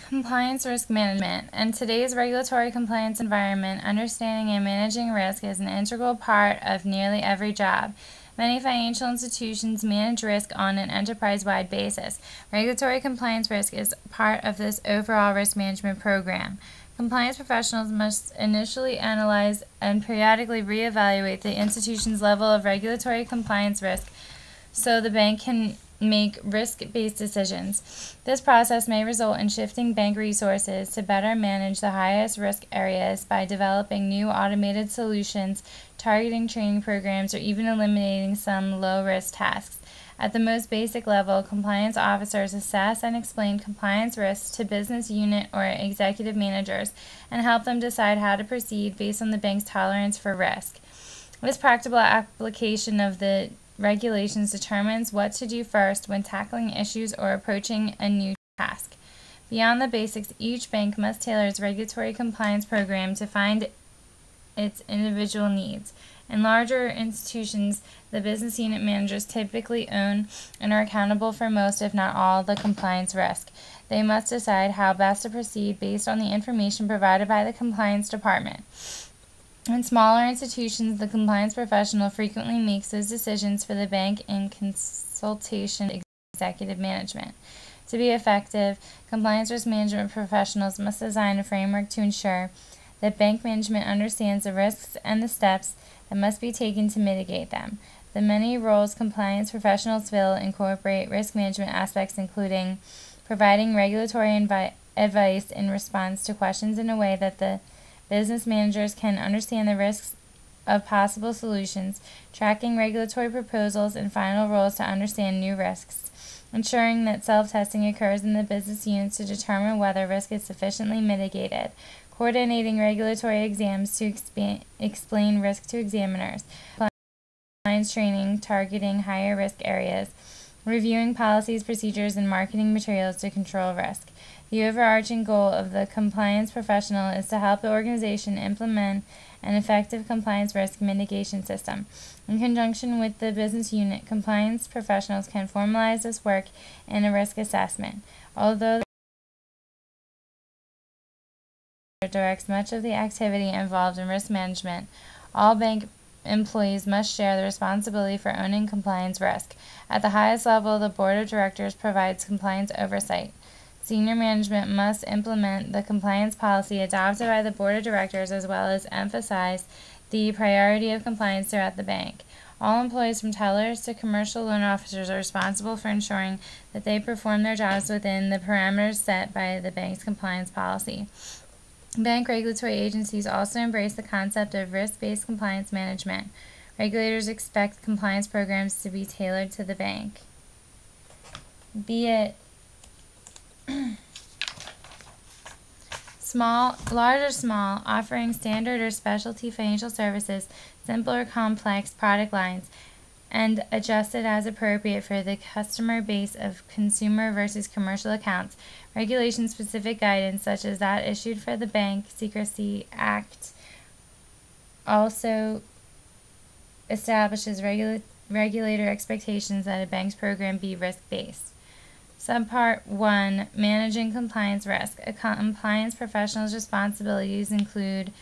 Compliance risk management. In today's regulatory compliance environment, understanding and managing risk is an integral part of nearly every job. Many financial institutions manage risk on an enterprise-wide basis. Regulatory compliance risk is part of this overall risk management program. Compliance professionals must initially analyze and periodically reevaluate the institution's level of regulatory compliance risk so the bank can make risk-based decisions. This process may result in shifting bank resources to better manage the highest risk areas by developing new automated solutions, targeting training programs, or even eliminating some low-risk tasks. At the most basic level, compliance officers assess and explain compliance risks to business unit or executive managers and help them decide how to proceed based on the bank's tolerance for risk. This practical application of the regulations determines what to do first when tackling issues or approaching a new task. Beyond the basics, each bank must tailor its regulatory compliance program to find its individual needs. In larger institutions, the business unit managers typically own and are accountable for most, if not all, the compliance risk. They must decide how best to proceed based on the information provided by the compliance department. In smaller institutions, the compliance professional frequently makes those decisions for the bank in consultation with executive management. To be effective, compliance risk management professionals must design a framework to ensure that bank management understands the risks and the steps that must be taken to mitigate them. The many roles compliance professionals fill incorporate risk management aspects, including providing regulatory advice in response to questions in a way that the business managers can understand the risks of possible solutions, tracking regulatory proposals and final rules to understand new risks, ensuring that self-testing occurs in the business units to determine whether risk is sufficiently mitigated, coordinating regulatory exams to explain risk to examiners, compliance training targeting higher risk areas, reviewing policies, procedures, and marketing materials to control risk. The overarching goal of the compliance professional is to help the organization implement an effective compliance risk mitigation system. In conjunction with the business unit, compliance professionals can formalize this work in a risk assessment. Although directs much of the activity involved in risk management, all bank employees must share the responsibility for owning compliance risk. At the highest level, the board of directors provides compliance oversight. Senior management must implement the compliance policy adopted by the board of directors as well as emphasize the priority of compliance throughout the bank. All employees from tellers to commercial loan officers are responsible for ensuring that they perform their jobs within the parameters set by the bank's compliance policy. Bank regulatory agencies also embrace the concept of risk-based compliance management. Regulators expect compliance programs to be tailored to the bank, be it large or small, offering standard or specialty financial services, simple or complex product lines, and adjusted as appropriate for the customer base of consumer versus commercial accounts. Regulation-specific guidance, such as that issued for the Bank Secrecy Act, also establishes regulator expectations that a bank's program be risk-based. Subpart 1, Managing Compliance Risk. A compliance professional's responsibilities include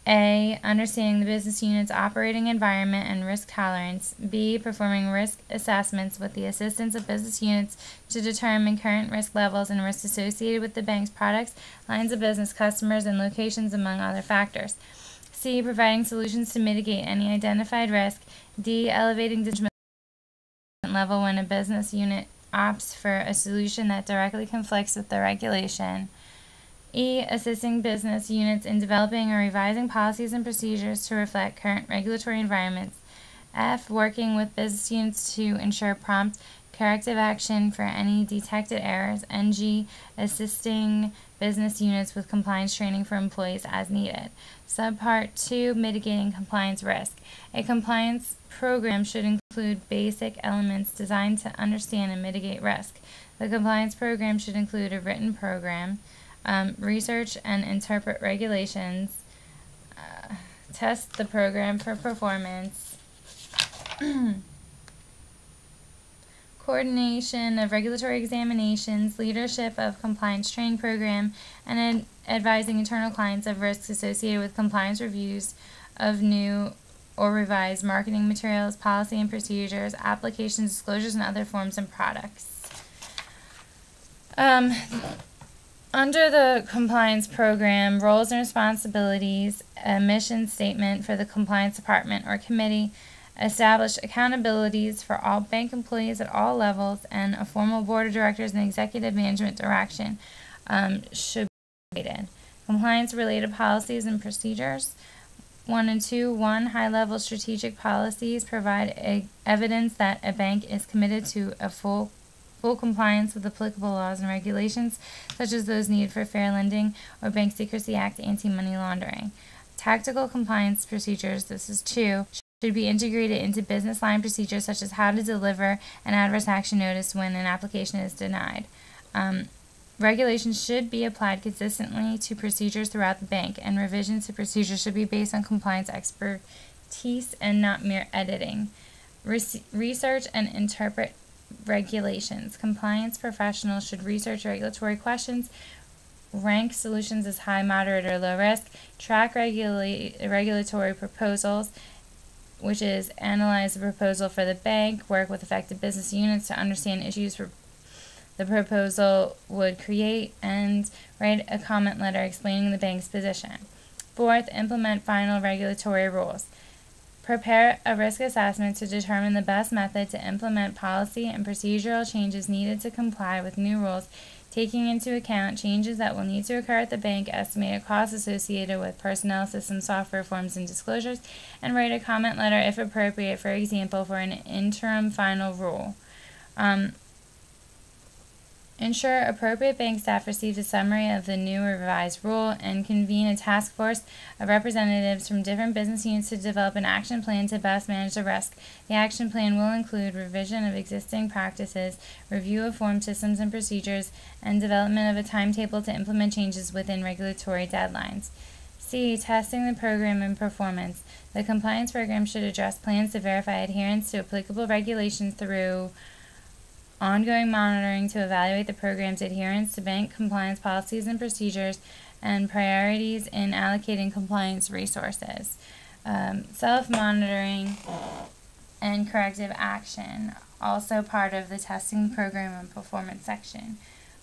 A. Understanding the business unit's operating environment and risk tolerance. B. Performing risk assessments with the assistance of business units to determine current risk levels and risks associated with the bank's products, lines of business, customers, and locations, among other factors. C. Providing solutions to mitigate any identified risk. D. Elevating the judgment level when a business unit opts for a solution that directly conflicts with the regulation. E. Assisting business units in developing or revising policies and procedures to reflect current regulatory environments. F. Working with business units to ensure prompt corrective action for any detected errors. And G. Assisting business units with compliance training for employees as needed. Subpart 2, Mitigating Compliance Risk. A compliance program should include basic elements designed to understand and mitigate risk. The compliance program should include a written program, research and interpret regulations, test the program for performance, coordination of regulatory examinations, leadership of compliance training program, and advising internal clients of risks associated with compliance reviews of new or revised marketing materials, policy and procedures, applications, disclosures, and other forms and products. Under the compliance program, roles and responsibilities, a mission statement for the compliance department or committee, establish accountabilities for all bank employees at all levels, and a formal board of directors and executive management direction should be created. Compliance-related policies and procedures. 1 and 2. 1. High-level strategic policies provide evidence that a bank is committed to a full compliance with applicable laws and regulations, such as those needed for fair lending or Bank Secrecy Act anti-money laundering. Tactical compliance procedures, this is 2, should be integrated into business line procedures, such as how to deliver an adverse action notice when an application is denied. Regulations should be applied consistently to procedures throughout the bank, and revisions to procedures should be based on compliance expertise and not mere editing. Research and interpret regulations. Compliance professionals should research regulatory questions, rank solutions as high, moderate, or low risk, track regulatory proposals, which is analyze the proposal for the bank, work with affected business units to understand issues the proposal would create, and write a comment letter explaining the bank's position. 4th, implement final regulatory rules. Prepare a risk assessment to determine the best method to implement policy and procedural changes needed to comply with new rules, taking into account changes that will need to occur at the bank, estimated costs associated with personnel, system, software, forms, and disclosures, and write a comment letter if appropriate, for example, for an interim final rule. Ensure appropriate bank staff receive a summary of the new or revised rule, and convene a task force of representatives from different business units to develop an action plan to best manage the risk. The action plan will include revision of existing practices, review of form systems and procedures, and development of a timetable to implement changes within regulatory deadlines. C. Testing the program and performance. The compliance program should address plans to verify adherence to applicable regulations through ongoing monitoring to evaluate the program's adherence to bank compliance policies and procedures, and priorities in allocating compliance resources. Self-monitoring and corrective action, also part of the testing program and performance section.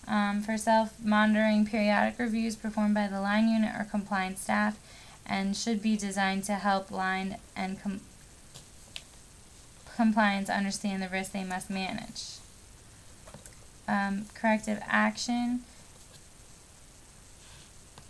For self-monitoring, periodic reviews performed by the line unit or compliance staff, and should be designed to help line and compliance understand the risks they must manage. Corrective action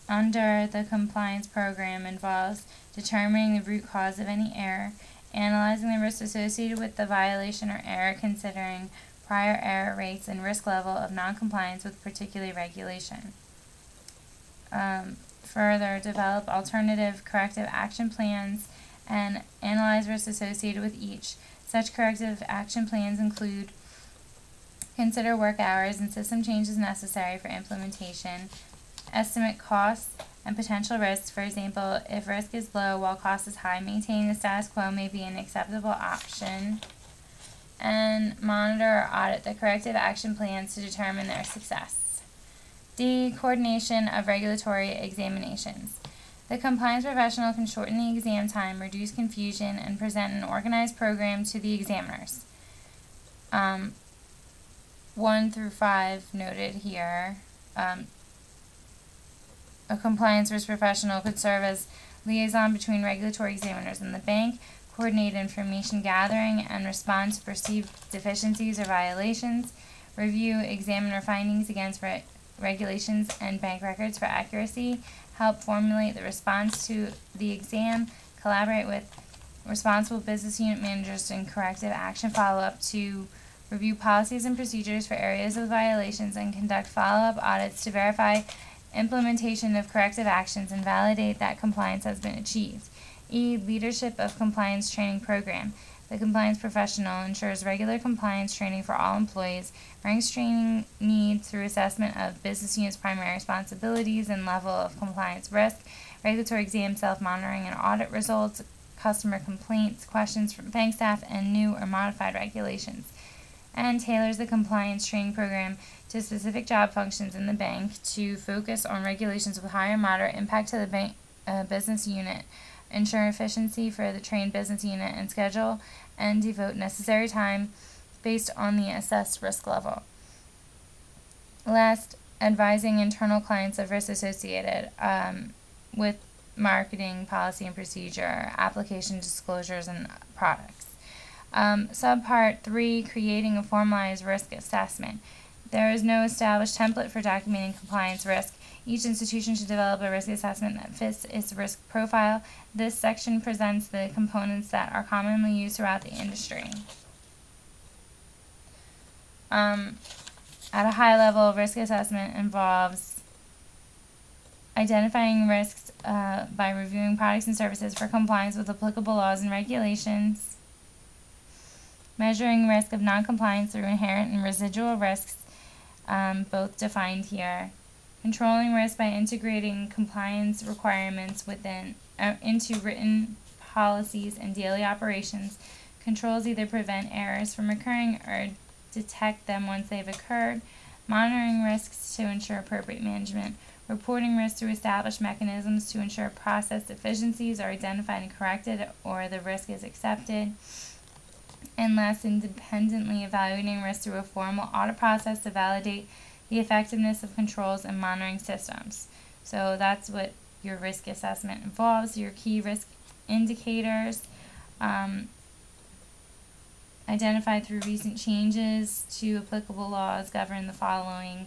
under the compliance program involves determining the root cause of any error, analyzing the risks associated with the violation or error, considering prior error rates and risk level of noncompliance with particular regulation. Further, develop alternative corrective action plans and analyze risks associated with each. Such corrective action plans include: consider work hours and system changes necessary for implementation. Estimate costs and potential risks. For example, if risk is low while cost is high, maintaining the status quo may be an acceptable option. And monitor or audit the corrective action plans to determine their success. D. Coordination of regulatory examinations. The compliance professional can shorten the exam time, reduce confusion, and present an organized program to the examiners. 1 through 5 noted here. A compliance risk professional could serve as liaison between regulatory examiners and the bank, coordinate information gathering, and respond to perceived deficiencies or violations, review examiner findings against regulations and bank records for accuracy, help formulate the response to the exam, collaborate with responsible business unit managers in corrective action follow-up to review policies and procedures for areas of violations, and conduct follow-up audits to verify implementation of corrective actions and validate that compliance has been achieved. E. Leadership of compliance training program. The compliance professional ensures regular compliance training for all employees, ranks training needs through assessment of business units' primary responsibilities and level of compliance risk, regulatory exam, self-monitoring and audit results, customer complaints, questions from bank staff, and new or modified regulations. and tailors the compliance training program to specific job functions in the bank to focus on regulations with high or moderate impact to the bank business unit, ensure efficiency for the trained business unit, and schedule and devote necessary time based on the assessed risk level. Last, advising internal clients of risks associated with marketing, policy and procedure, application disclosures, and products. Subpart 3, creating a formalized risk assessment. There is no established template for documenting compliance risk. Each institution should develop a risk assessment that fits its risk profile. This section presents the components that are commonly used throughout the industry. At a high level, risk assessment involves identifying risks by reviewing products and services for compliance with applicable laws and regulations, measuring risk of noncompliance through inherent and residual risks, both defined here, controlling risk by integrating compliance requirements into written policies and daily operations. Controls either prevent errors from occurring or detect them once they've occurred, monitoring risks to ensure appropriate management, reporting risks through established mechanisms to ensure process deficiencies are identified and corrected or the risk is accepted, and last, independently evaluating risk through a formal audit process to validate the effectiveness of controls and monitoring systems. So that's what your risk assessment involves. Your key risk indicators identified through recent changes to applicable laws govern the following: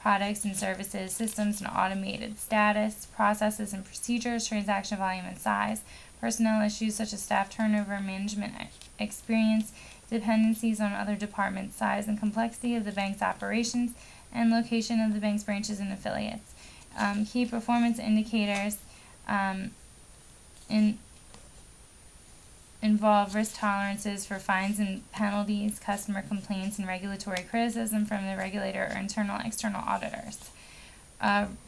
products and services, systems and automated status, processes and procedures, transaction volume and size, personnel issues such as staff turnover, management experience, dependencies on other departments, size and complexity of the bank's operations, and location of the bank's branches and affiliates. Key performance indicators involve risk tolerances for fines and penalties, customer complaints, and regulatory criticism from the regulator or internal external auditors.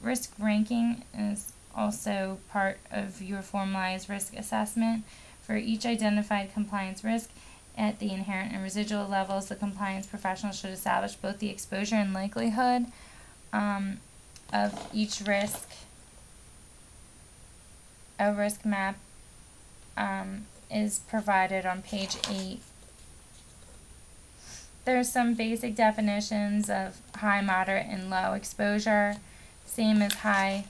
Risk ranking is also part of your formalized risk assessment. For each identified compliance risk at the inherent and residual levels, the compliance professional should establish both the exposure and likelihood of each risk. A risk map is provided on page 8. There's some basic definitions of high, moderate, and low exposure, same as high,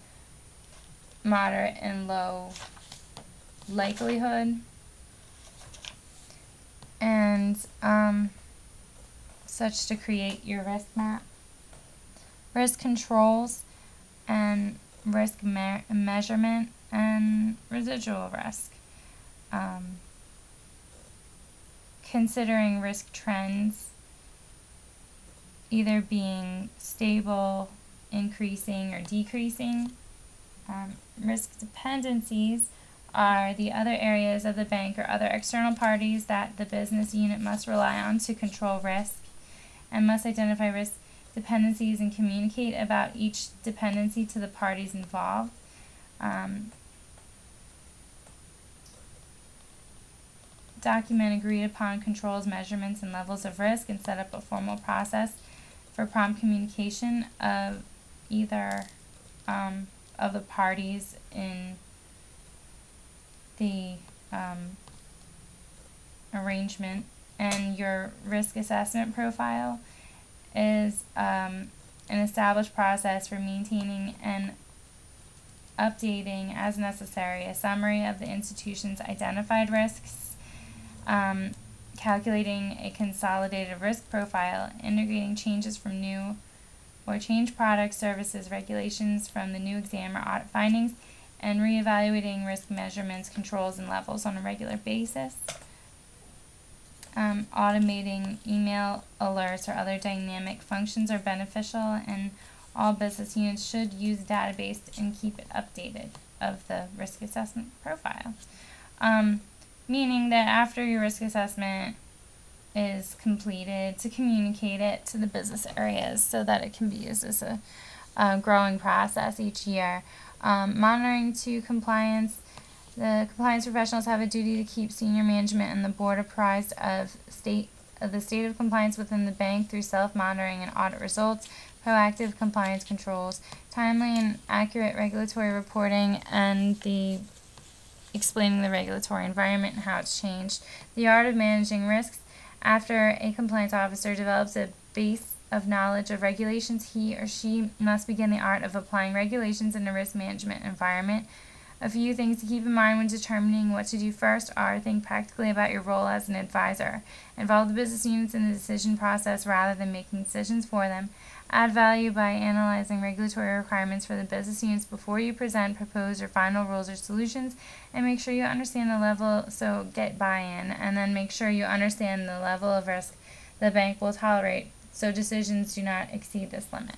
moderate, and low likelihood, and such to create your risk map. Risk controls and risk measurement and residual risk. Considering risk trends either being stable, increasing, or decreasing. Risk dependencies are the other areas of the bank or other external parties that the business unit must rely on to control risk and must identify risk dependencies and communicate about each dependency to the parties involved. Document agreed upon controls, measurements, and levels of risk, and set up a formal process for prompt communication of either of the parties in the arrangement. And your risk assessment profile is an established process for maintaining and updating as necessary a summary of the institution's identified risks, calculating a consolidated risk profile, integrating changes from new or changed products, services, regulations from the new exam or audit findings, and reevaluating risk measurements, controls, and levels on a regular basis. Automating email alerts or other dynamic functions are beneficial, and all business units should use a database and keep it updated of the risk assessment profile. Meaning that after your risk assessment is completed, to communicate it to the business areas so that it can be used as a growing process each year. Monitoring to compliance. The compliance professionals have a duty to keep senior management and the board apprised of state of the state of compliance within the bank through self-monitoring and audit results, proactive compliance controls, timely and accurate regulatory reporting, and the explaining the regulatory environment and how it's changed. The art of managing risks. After a compliance officer develops a base of knowledge of regulations, he or she must begin the art of applying regulations in a risk management environment. A few things to keep in mind when determining what to do first are: think practically about your role as an advisor. Involve the business units in the decision process rather than making decisions for them. Add value by analyzing regulatory requirements for the business units before you present proposed or final rules or solutions, and make sure you understand the level, so get buy-in, and then make sure you understand the level of risk the bank will tolerate so decisions do not exceed this limit.